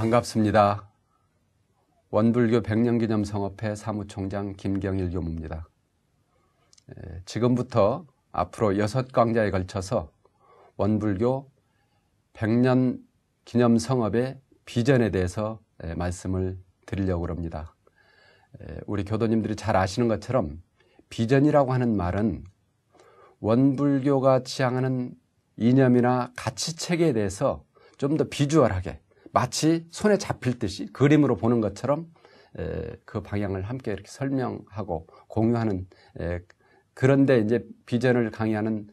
반갑습니다. 원불교 100년기념 성업회 사무총장 김경일 교무입니다. 지금부터 앞으로 6강좌에 걸쳐서 원불교 100년 기념 성업의 비전에 대해서 말씀을 드리려고 합니다. 우리 교도님들이 잘 아시는 것처럼 비전이라고 하는 말은 원불교가 지향하는 이념이나 가치체계에 대해서 좀 더 비주얼하게 마치 손에 잡힐 듯이 그림으로 보는 것처럼 그 방향을 함께 이렇게 설명하고 공유하는 그런데 이제 비전을 강의하는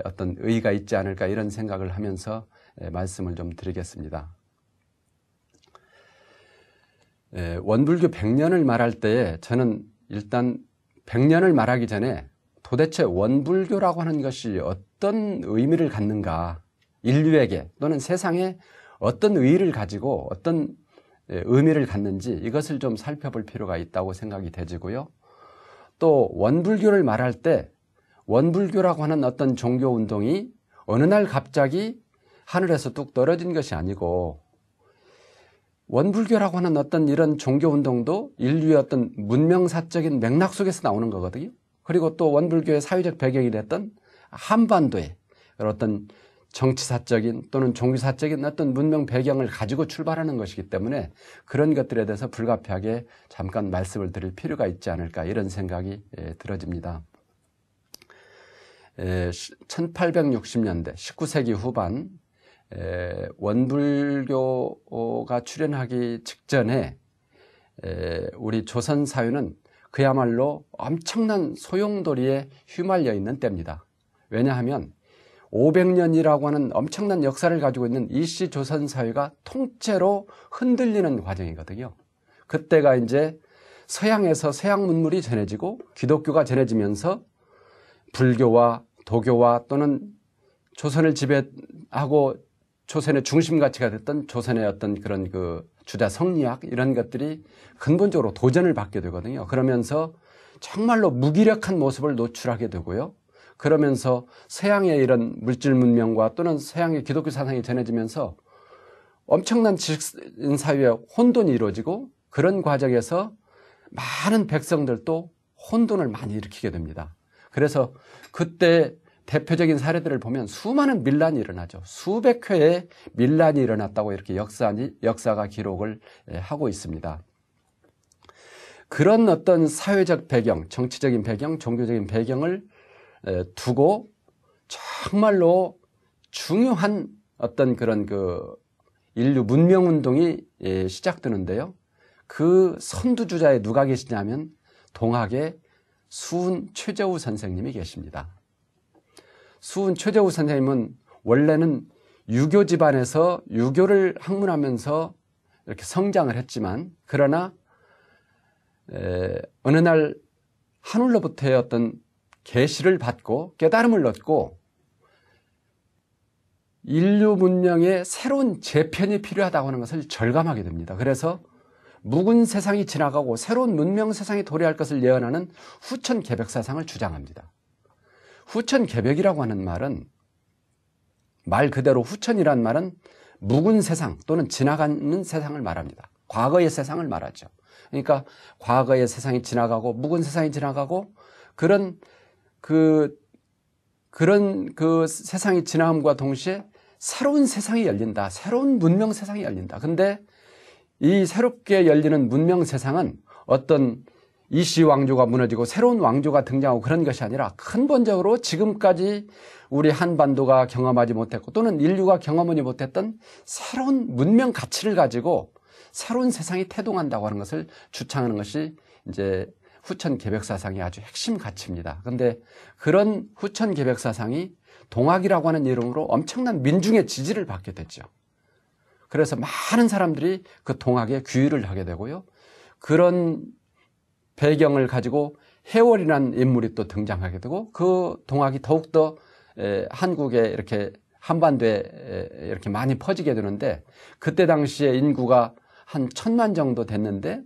어떤 의의가 있지 않을까 이런 생각을 하면서 말씀을 좀 드리겠습니다. 원불교 100년을 말할 때 저는 일단 100년을 말하기 전에 도대체 원불교라고 하는 것이 어떤 의미를 갖는가, 인류에게 또는 세상에 어떤 의의를 가지고 어떤 의미를 갖는지 이것을 좀 살펴볼 필요가 있다고 생각이 되지고요. 또 원불교를 말할 때 원불교라고 하는 어떤 종교운동이 어느 날 갑자기 하늘에서 뚝 떨어진 것이 아니고 원불교라고 하는 어떤 이런 종교운동도 인류의 어떤 문명사적인 맥락 속에서 나오는 거거든요. 그리고 또 원불교의 사회적 배경이 됐던 한반도의 어떤 정치사적인 또는 종교사적인 어떤 문명 배경을 가지고 출발하는 것이기 때문에 그런 것들에 대해서 불가피하게 잠깐 말씀을 드릴 필요가 있지 않을까 이런 생각이 들어집니다. 1860년대 19세기 후반 원불교가 출현하기 직전에 우리 조선 사회는 그야말로 엄청난 소용돌이에 휘말려 있는 때입니다. 왜냐하면 500년이라고 하는 엄청난 역사를 가지고 있는 일시 조선 사회가 통째로 흔들리는 과정이거든요. 그때가 이제 서양에서 서양 문물이 전해지고 기독교가 전해지면서 불교와 도교와 또는 조선을 지배하고 조선의 중심 가치가 됐던 조선의 어떤 그런 그 주자 성리학 이런 것들이 근본적으로 도전을 받게 되거든요. 그러면서 정말로 무기력한 모습을 노출하게 되고요. 그러면서 서양의 이런 물질 문명과 또는 서양의 기독교 사상이 전해지면서 엄청난 지식인 사회에 혼돈이 이루어지고 그런 과정에서 많은 백성들도 혼돈을 많이 일으키게 됩니다. 그래서 그때 대표적인 사례들을 보면 수많은 밀란이 일어나죠. 수백 회의 밀란이 일어났다고 이렇게 역사가 기록을 하고 있습니다. 그런 어떤 사회적 배경, 정치적인 배경, 종교적인 배경을 두고 정말로 중요한 어떤 그런 그 인류 문명 운동이 시작되는데요. 그 선두주자에 누가 계시냐면 동학의 수은 최저우 선생님이 계십니다. 수은 최저우 선생님은 원래는 유교 집안에서 유교를 학문하면서 이렇게 성장을 했지만 그러나 어느 날 하늘로부터의 어떤 계시를 받고 깨달음을 얻고 인류 문명의 새로운 재편이 필요하다고 하는 것을 절감하게 됩니다. 그래서 묵은 세상이 지나가고 새로운 문명 세상이 도래할 것을 예언하는 후천개벽사상을 주장합니다. 후천개벽이라고 하는 말은 말 그대로 후천이란 말은 묵은 세상 또는 지나가는 세상을 말합니다. 과거의 세상을 말하죠. 그러니까 과거의 세상이 지나가고 묵은 세상이 지나가고 그런 세상이 지나감과 동시에 새로운 세상이 열린다. 새로운 문명 세상이 열린다. 근데 이 새롭게 열리는 문명 세상은 어떤 이씨 왕조가 무너지고 새로운 왕조가 등장하고 그런 것이 아니라 근본적으로 지금까지 우리 한반도가 경험하지 못했고 또는 인류가 경험하지 못했던 새로운 문명 가치를 가지고 새로운 세상이 태동한다고 하는 것을 주창하는 것이 이제 후천개벽사상의 아주 핵심 가치입니다. 그런데 그런 후천개벽사상이 동학이라고 하는 이름으로 엄청난 민중의 지지를 받게 됐죠. 그래서 많은 사람들이 그 동학에 귀의를 하게 되고요. 그런 배경을 가지고 해월이라는 인물이 또 등장하게 되고 그 동학이 더욱더 한국에 이렇게 한반도에 이렇게 많이 퍼지게 되는데 그때 당시에 인구가 한 1000만 정도 됐는데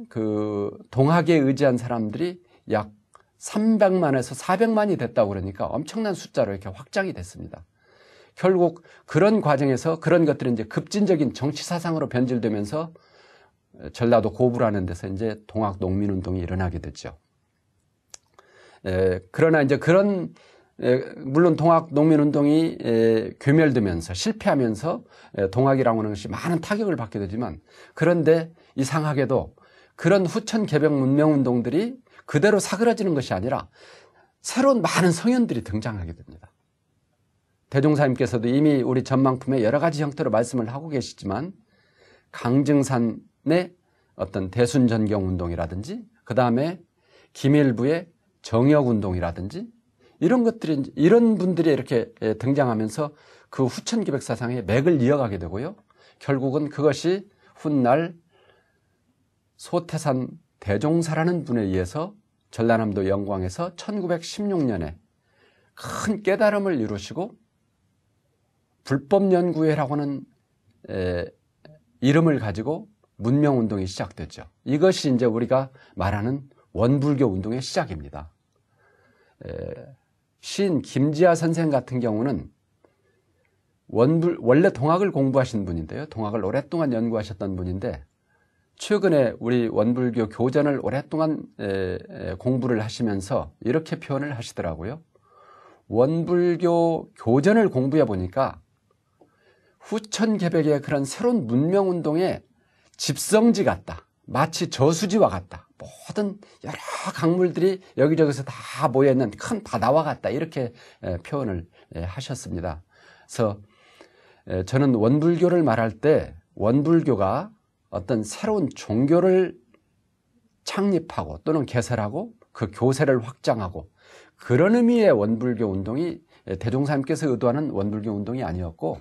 그 동학에 의지한 사람들이 약 300만에서 400만이 됐다고 그러니까 엄청난 숫자로 이렇게 확장이 됐습니다. 결국 그런 과정에서 그런 것들이 이제 급진적인 정치 사상으로 변질되면서 전라도 고부라는 데서 이제 동학 농민운동이 일어나게 됐죠. 그러나 이제 그런 물론 동학 농민운동이 괴멸되면서 실패하면서 동학이라고 하는 것이 많은 타격을 받게 되지만, 그런데 이상하게도 그런 후천 개벽 문명운동들이 그대로 사그라지는 것이 아니라 새로운 많은 성현들이 등장하게 됩니다. 대종사님께서도 이미 우리 전망품에 여러 가지 형태로 말씀을 하고 계시지만, 강증산의 어떤 대순전경운동이라든지, 그 다음에 김일부의 정역운동이라든지, 이런 것들이, 이런 분들이 이렇게 등장하면서 그 후천개벽 사상의 맥을 이어가게 되고요. 결국은 그것이 훗날 소태산 대종사라는 분에 의해서 전라남도 영광에서 1916년에 큰 깨달음을 이루시고 불법연구회라고 하는 이름을 가지고 문명운동이 시작됐죠. 이것이 이제 우리가 말하는 원불교 운동의 시작입니다. 시인 김지하 선생 같은 경우는 원래 동학을 공부하신 분인데요. 동학을 오랫동안 연구하셨던 분인데, 최근에 우리 원불교 교전을 오랫동안 공부를 하시면서 이렇게 표현을 하시더라고요. 원불교 교전을 공부해 보니까 후천개벽의 그런 새로운 문명운동의 집성지 같다. 마치 저수지와 같다. 모든 여러 강물들이 여기저기서 다 모여있는 큰 바다와 같다. 이렇게 표현을 하셨습니다. 그래서 저는 원불교를 말할 때 원불교가 어떤 새로운 종교를 창립하고 또는 개설하고 그 교세를 확장하고, 그런 의미의 원불교 운동이 대종사님께서 의도하는 원불교 운동이 아니었고,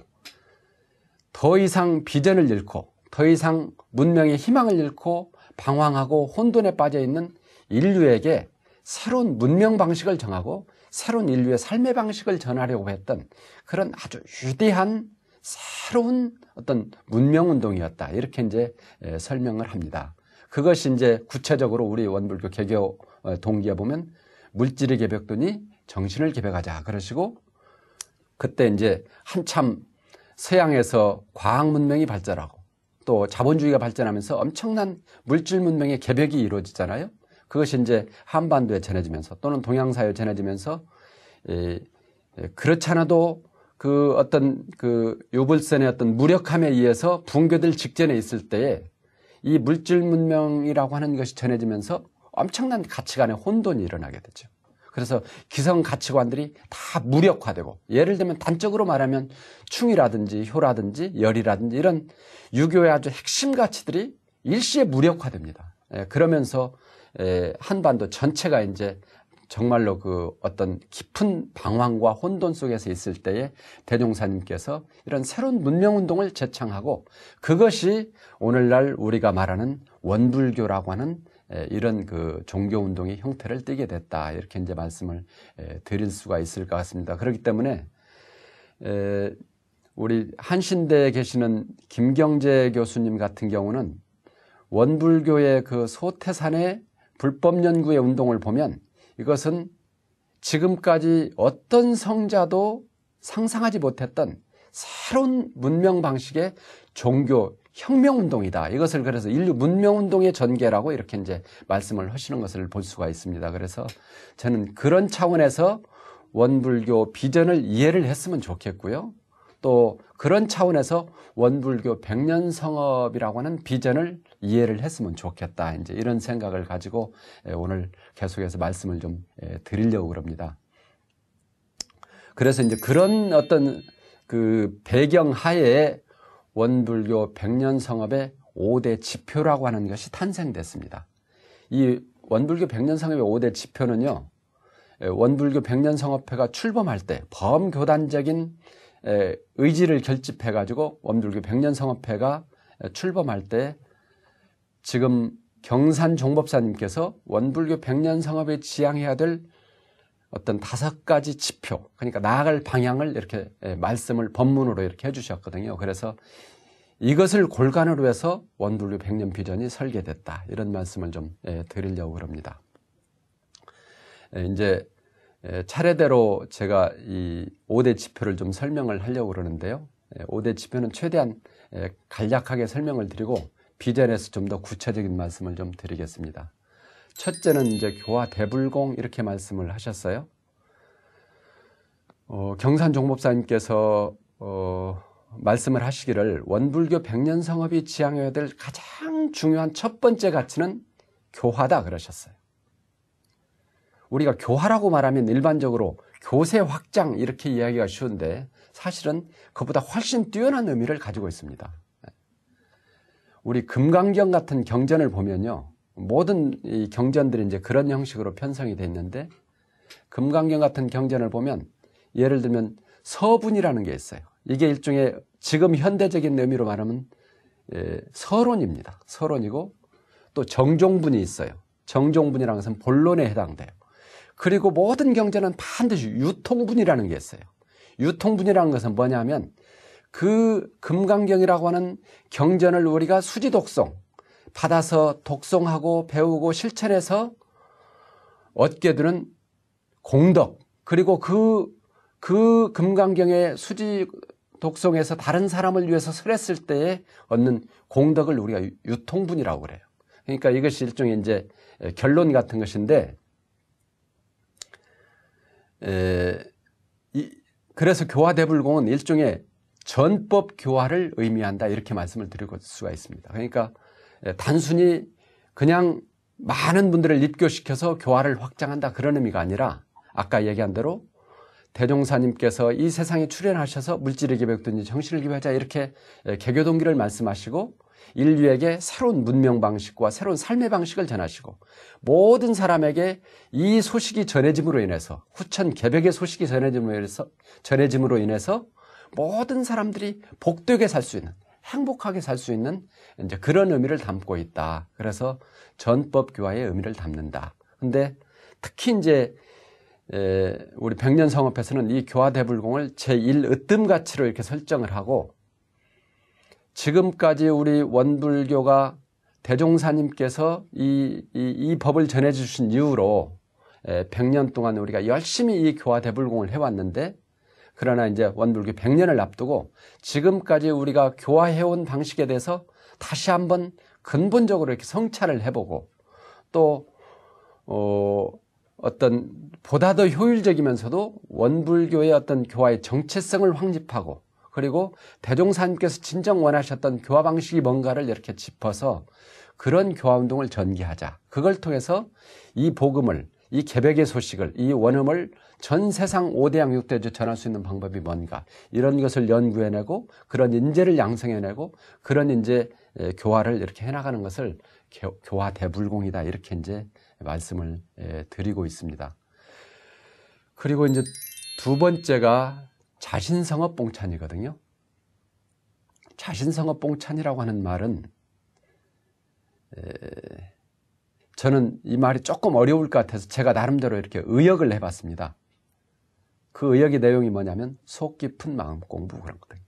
더 이상 비전을 잃고 더 이상 문명의 희망을 잃고 방황하고 혼돈에 빠져 있는 인류에게 새로운 문명 방식을 정하고 새로운 인류의 삶의 방식을 전하려고 했던 그런 아주 위대한 새로운 어떤 문명 운동이었다. 이렇게 이제 설명을 합니다. 그것이 이제 구체적으로 우리 원불교 개교 동기에 보면 물질의 개벽도니 정신을 개벽하자 그러시고, 그때 이제 한참 서양에서 과학 문명이 발전하고 또 자본주의가 발전하면서 엄청난 물질 문명의 개벽이 이루어지잖아요. 그것이 이제 한반도에 전해지면서 또는 동양사회에 전해지면서 그렇지 않아도 그 어떤 그 유불선의 어떤 무력함에 의해서 붕괴될 직전에 있을 때에 이 물질 문명이라고 하는 것이 전해지면서 엄청난 가치관의 혼돈이 일어나게 되죠. 그래서 기성 가치관들이 다 무력화되고, 예를 들면 단적으로 말하면 충이라든지 효라든지 열이라든지 이런 유교의 아주 핵심 가치들이 일시에 무력화됩니다. 그러면서 한반도 전체가 이제 정말로 그 어떤 깊은 방황과 혼돈 속에서 있을 때에 대종사님께서 이런 새로운 문명운동을 제창하고, 그것이 오늘날 우리가 말하는 원불교라고 하는 이런 그 종교운동의 형태를 띠게 됐다. 이렇게 이제 말씀을 드릴 수가 있을 것 같습니다. 그렇기 때문에 우리 한신대에 계시는 김경재 교수님 같은 경우는 원불교의 그 소태산의 불법연구의 운동을 보면 이것은 지금까지 어떤 성자도 상상하지 못했던 새로운 문명 방식의 종교 혁명운동이다. 이것을 그래서 인류 문명운동의 전개라고 이렇게 이제 말씀을 하시는 것을 볼 수가 있습니다. 그래서 저는 그런 차원에서 원불교 비전을 이해를 했으면 좋겠고요. 또 그런 차원에서 원불교 백년성업이라고 하는 비전을 이해를 했으면 좋겠다. 이제 이런 생각을 가지고 오늘 계속해서 말씀을 좀 드리려고 그럽니다. 그래서 이제 그런 어떤 그 배경 하에 원불교 백년성업의 5대 지표라고 하는 것이 탄생됐습니다. 이 원불교 백년성업의 5대 지표는요, 원불교 백년성업회가 출범할 때 범교단적인 의지를 결집해가지고 원불교 백년성업회가 출범할 때 지금 경산종법사님께서 원불교 백년성업에 지향해야 될 어떤 5가지 지표, 그러니까 나아갈 방향을 이렇게 말씀을 법문으로 이렇게 해주셨거든요. 그래서 이것을 골간으로 해서 원불교 백년 비전이 설계됐다. 이런 말씀을 좀 드리려고 합니다. 이제 차례대로 제가 이 5대 지표를 좀 설명을 하려고 그러는데요. 5대 지표는 최대한 간략하게 설명을 드리고 비전에서 좀 더 구체적인 말씀을 좀 드리겠습니다. 첫째는 이제 교화 대불공 이렇게 말씀을 하셨어요. 경산 종법사님께서 말씀을 하시기를 원불교 백년성업이 지향해야 될 가장 중요한 첫 번째 가치는 교화다 그러셨어요. 우리가 교화라고 말하면 일반적으로 교세 확장 이렇게 이야기가 쉬운데 사실은 그보다 훨씬 뛰어난 의미를 가지고 있습니다. 우리 금강경 같은 경전을 보면요. 모든 이 경전들이 이제 그런 형식으로 편성이 되어 있는데 금강경 같은 경전을 보면 예를 들면 서분이라는 게 있어요. 이게 일종의 지금 현대적인 의미로 말하면 서론입니다. 서론이고 또 정종분이 있어요. 정종분이라는 것은 본론에 해당돼요. 그리고 모든 경전은 반드시 유통분이라는 게 있어요. 유통분이라는 것은 뭐냐면 그 금강경이라고 하는 경전을 우리가 수지독송 받아서 독송하고 배우고 실천해서 얻게 되는 공덕 그리고 그 금강경의 수지 독송에서 다른 사람을 위해서 설했을 때에 얻는 공덕을 우리가 유통분이라고 그래요. 그러니까 이것이 일종의 이제 결론 같은 것인데, 그래서 교화대불공은 일종의 전법 교화를 의미한다 이렇게 말씀을 드릴 수가 있습니다. 그러니까 단순히 그냥 많은 분들을 입교시켜서 교화를 확장한다 그런 의미가 아니라 아까 얘기한 대로 대종사님께서 이 세상에 출현하셔서 물질을 기백든지 정신을 기백하자 이렇게 개교 동기를 말씀하시고 인류에게 새로운 문명 방식과 새로운 삶의 방식을 전하시고 모든 사람에게 이 소식이 전해짐으로 인해서 후천 개백의 소식이 전해짐으로 인해서 모든 사람들이 복되게 살 수 있는 행복하게 살 수 있는 이제 그런 의미를 담고 있다. 그래서 전법 교화의 의미를 담는다. 근데 특히 이제 우리 백년성업에서는 이 교화대불공을 제1 으뜸가치로 이렇게 설정을 하고 지금까지 우리 원불교가 대종사님께서 이 법을 전해주신 이후로 100년 동안 우리가 열심히 이 교화대불공을 해왔는데 그러나 이제 원불교 100년을 앞두고 지금까지 우리가 교화해온 방식에 대해서 다시 한번 근본적으로 이렇게 성찰을 해보고 또 어떤 보다 더 효율적이면서도 원불교의 어떤 교화의 정체성을 확립하고 그리고 대종사님께서 진정 원하셨던 교화 방식이 뭔가를 이렇게 짚어서 그런 교화운동을 전개하자. 그걸 통해서 이 복음을, 이 개백의 소식을, 이 원음을 전 세상 5대양 6대주 전할 수 있는 방법이 뭔가 이런 것을 연구해내고 그런 인재를 양성해내고 그런 이제 교화를 이렇게 해나가는 것을 교화 대불공이다 이렇게 이제 말씀을 드리고 있습니다. 그리고 이제 두 번째가 자신성업 봉찬이거든요. 자신성업 봉찬이라고 하는 말은 저는 이 말이 조금 어려울 것 같아서 제가 나름대로 이렇게 의역을 해봤습니다. 그 의역의 내용이 뭐냐면 속 깊은 마음 공부 그런 거거든요.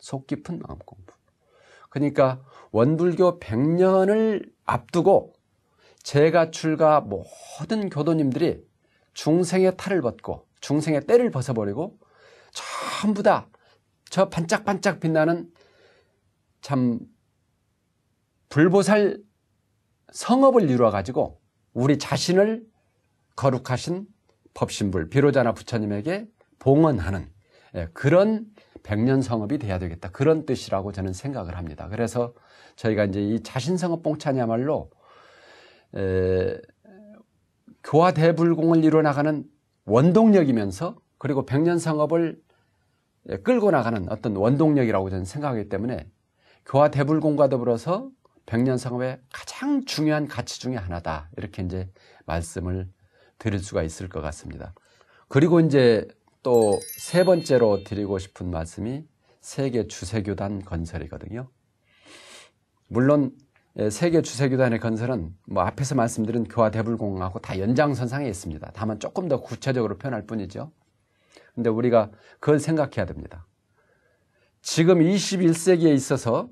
속 깊은 마음 공부. 그러니까 원불교 100년을 앞두고 제가 출가 모든 교도님들이 중생의 탈을 벗고 중생의 때를 벗어버리고 전부 다 저 반짝반짝 빛나는 참 불보살 성업을 이루어가지고 우리 자신을 거룩하신 법신불 비로자나 부처님에게 봉헌하는 그런 100년 성업이 돼야 되겠다. 그런 뜻이라고 저는 생각을 합니다. 그래서 저희가 이제 이 자신성업 봉찬이야말로 교화 대불공을 이뤄나가는 원동력이면서 그리고 100년 성업을 끌고 나가는 어떤 원동력이라고 저는 생각하기 때문에 교화 대불공과 더불어서 100년 성업의 가장 중요한 가치 중에 하나다. 이렇게 이제 말씀을 드릴 수가 있을 것 같습니다. 그리고 이제 또 세 번째로 드리고 싶은 말씀이 세계 주세교단 건설이거든요. 물론 세계 주세교단의 건설은 뭐 앞에서 말씀드린 교화 대불공하고 다 연장선상에 있습니다. 다만 조금 더 구체적으로 표현할 뿐이죠. 근데 우리가 그걸 생각해야 됩니다. 지금 21세기에 있어서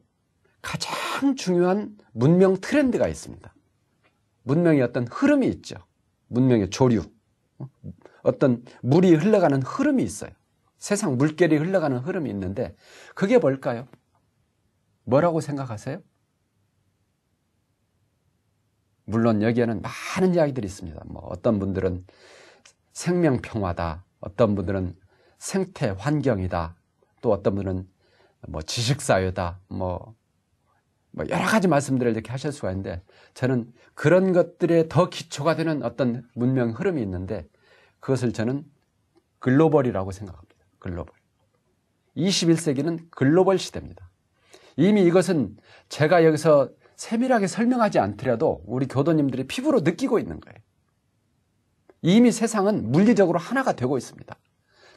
가장 중요한 문명 트렌드가 있습니다. 문명의 어떤 흐름이 있죠. 문명의 조류. 어떤 물이 흘러가는 흐름이 있어요. 세상 물결이 흘러가는 흐름이 있는데 그게 뭘까요? 뭐라고 생각하세요? 물론 여기에는 많은 이야기들이 있습니다. 뭐 어떤 분들은 생명평화다. 어떤 분들은 생태 환경이다. 또 어떤 분은 뭐 지식사회다. 뭐 여러 가지 말씀들을 이렇게 하실 수가 있는데 저는 그런 것들에 더 기초가 되는 어떤 문명 흐름이 있는데 그것을 저는 글로벌이라고 생각합니다. 글로벌. 21세기는 글로벌 시대입니다. 이미 이것은 제가 여기서 세밀하게 설명하지 않더라도 우리 교도님들이 피부로 느끼고 있는 거예요. 이미 세상은 물리적으로 하나가 되고 있습니다.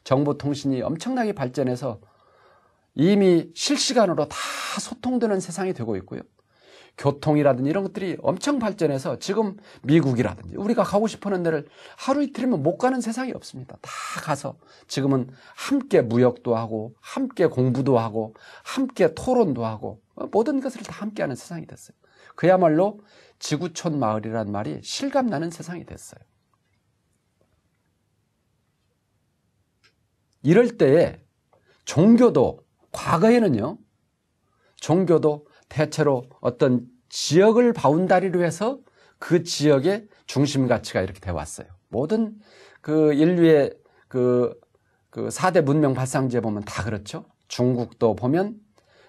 정보통신이 엄청나게 발전해서 이미 실시간으로 다 소통되는 세상이 되고 있고요. 교통이라든지 이런 것들이 엄청 발전해서 지금 미국이라든지 우리가 가고 싶어하는 데를 하루 이틀이면 못 가는 세상이 없습니다. 다 가서 지금은 함께 무역도 하고 함께 공부도 하고 함께 토론도 하고 모든 것을 다 함께하는 세상이 됐어요. 그야말로 지구촌 마을이라는 말이 실감나는 세상이 됐어요. 이럴 때에 종교도 과거에는요. 종교도 대체로 어떤 지역을 바운다리로 해서 그 지역의 중심 가치가 이렇게 돼 왔어요. 모든 그 인류의 그 4대 문명 발상지에 보면 다 그렇죠. 중국도 보면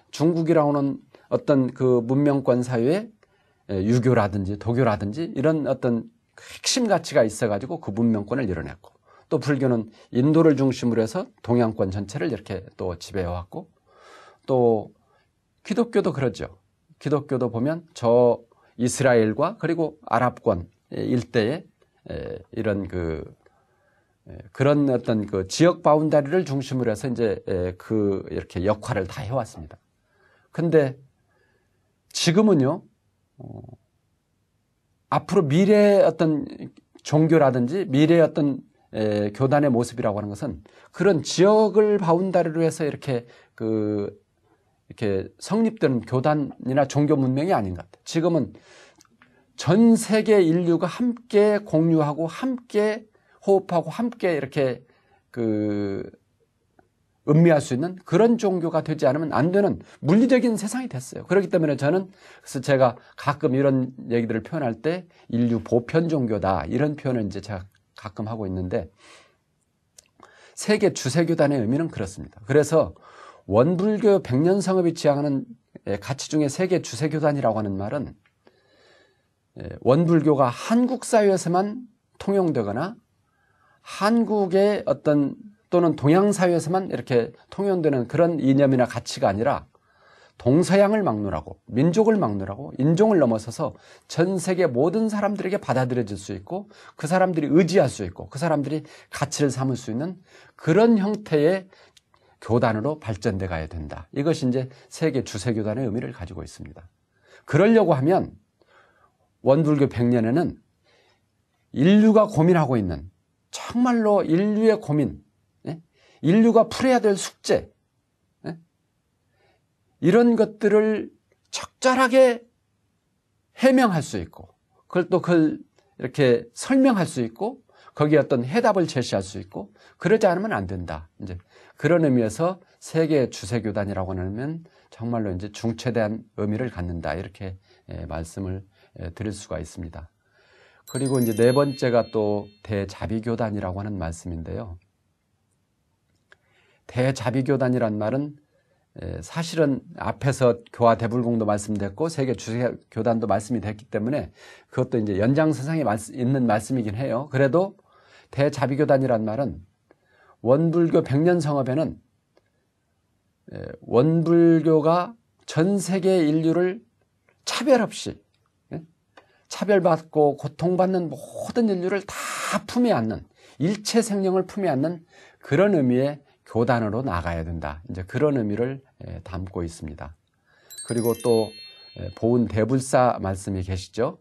중국이라고 하는 어떤 그 문명권 사회에 유교라든지 도교라든지 이런 어떤 핵심 가치가 있어가지고 그 문명권을 이뤄냈고 또 불교는 인도를 중심으로 해서 동양권 전체를 이렇게 또 지배해왔고 또 기독교도 그러죠. 기독교도 보면 저 이스라엘과 그리고 아랍권 일대에 이런 그런 어떤 그 지역 바운다리를 중심으로 해서 이제 이렇게 역할을 다 해왔습니다. 근데 지금은요, 앞으로 미래의 어떤 종교라든지 미래의 어떤 교단의 모습이라고 하는 것은 그런 지역을 바운다리로 해서 이렇게 성립되는 교단이나 종교 문명이 아닌 것 같아요. 지금은 전 세계 인류가 함께 공유하고 함께 호흡하고 함께 이렇게 음미할 수 있는 그런 종교가 되지 않으면 안 되는 물리적인 세상이 됐어요. 그렇기 때문에 저는 그래서 제가 가끔 이런 얘기들을 표현할 때 인류 보편 종교다 이런 표현을 이제 제가 가끔 하고 있는데 세계 주세교단의 의미는 그렇습니다. 그래서 원불교 백년성업이 지향하는 가치 중에 세계 주세교단이라고 하는 말은 원불교가 한국 사회에서만 통용되거나 한국의 어떤 또는 동양 사회에서만 이렇게 통용되는 그런 이념이나 가치가 아니라 동서양을 막론하고 민족을 막론하고 인종을 넘어서서 전 세계 모든 사람들에게 받아들여질 수 있고 그 사람들이 의지할 수 있고 그 사람들이 가치를 삼을 수 있는 그런 형태의 교단으로 발전돼 가야 된다. 이것이 이제 세계 주세교단의 의미를 가지고 있습니다. 그러려고 하면 원불교 100년에는 인류가 고민하고 있는 정말로 인류의 고민, 인류가 풀어야 될 숙제, 이런 것들을 적절하게 해명할 수 있고 그걸 또 이렇게 설명할 수 있고 거기에 어떤 해답을 제시할 수 있고 그러지 않으면 안 된다. 이제 그런 의미에서 세계 주세교단이라고 하면 정말로 이제 중체대한 의미를 갖는다. 이렇게 말씀을 드릴 수가 있습니다. 그리고 이제 네 번째가 또 대자비교단이라고 하는 말씀인데요. 대자비교단이란 말은 사실은 앞에서 교화 대불공도 말씀됐고 세계 주세교단도 말씀이 됐기 때문에 그것도 이제 연장선상에 있는 말씀이긴 해요. 그래도 대자비교단이란 말은 원불교 100년 성업에는 원불교가 전 세계 인류를 차별 없이 차별받고 고통받는 모든 인류를 다 품에 안는 일체 생명을 품에 안는 그런 의미의 교단으로 나가야 된다. 이제 그런 의미를 담고 있습니다. 그리고 또 보은대불사 말씀이 계시죠.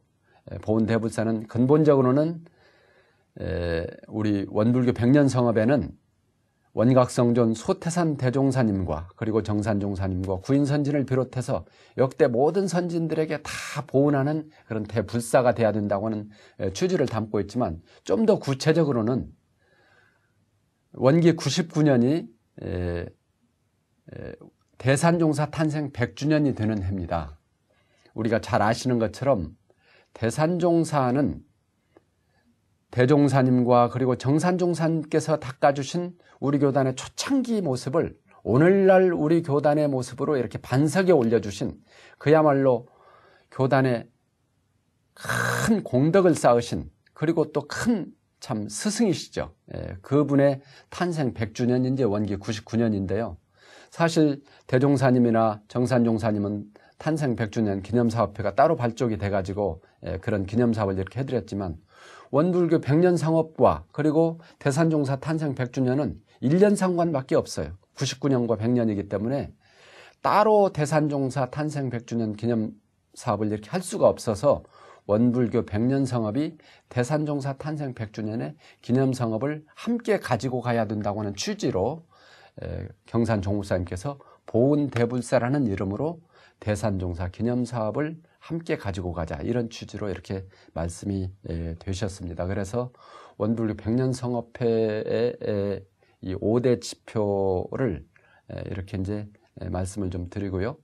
보은대불사는 근본적으로는 우리 원불교 100년 성업에는 원각성존 소태산 대종사님과 그리고 정산종사님과 구인선진을 비롯해서 역대 모든 선진들에게 다 보은하는 그런 대불사가 돼야 된다고 하는 취지를 담고 있지만 좀 더 구체적으로는 원기 99년이 대산종사 탄생 100주년이 되는 해입니다. 우리가 잘 아시는 것처럼 대산종사는 대종사님과 그리고 정산종사님께서 닦아주신 우리 교단의 초창기 모습을 오늘날 우리 교단의 모습으로 이렇게 반석에 올려주신 그야말로 교단의 큰 공덕을 쌓으신 그리고 또 큰 참 스승이시죠. 그분의 탄생 100주년이 이제 원기 99년인데요. 사실 대종사님이나 정산종사님은 탄생 100주년 기념사업회가 따로 발족이 돼가지고 그런 기념사업을 이렇게 해드렸지만 원불교 100년 상업과 그리고 대산종사 탄생 100주년은 1년 상관밖에 없어요. 99년과 100년이기 때문에 따로 대산종사 탄생 100주년 기념사업을 이렇게 할 수가 없어서 원불교 100년 성업이 대산종사 탄생 100주년의 기념성업을 함께 가지고 가야 된다고 하는 취지로 경산 종목사님께서 보은대불사라는 이름으로 대산종사 기념사업을 함께 가지고 가자 이런 취지로 이렇게 말씀이 되셨습니다. 그래서 원불교 100년 성업회의 이 5대 지표를 이렇게 이제 말씀을 좀 드리고요.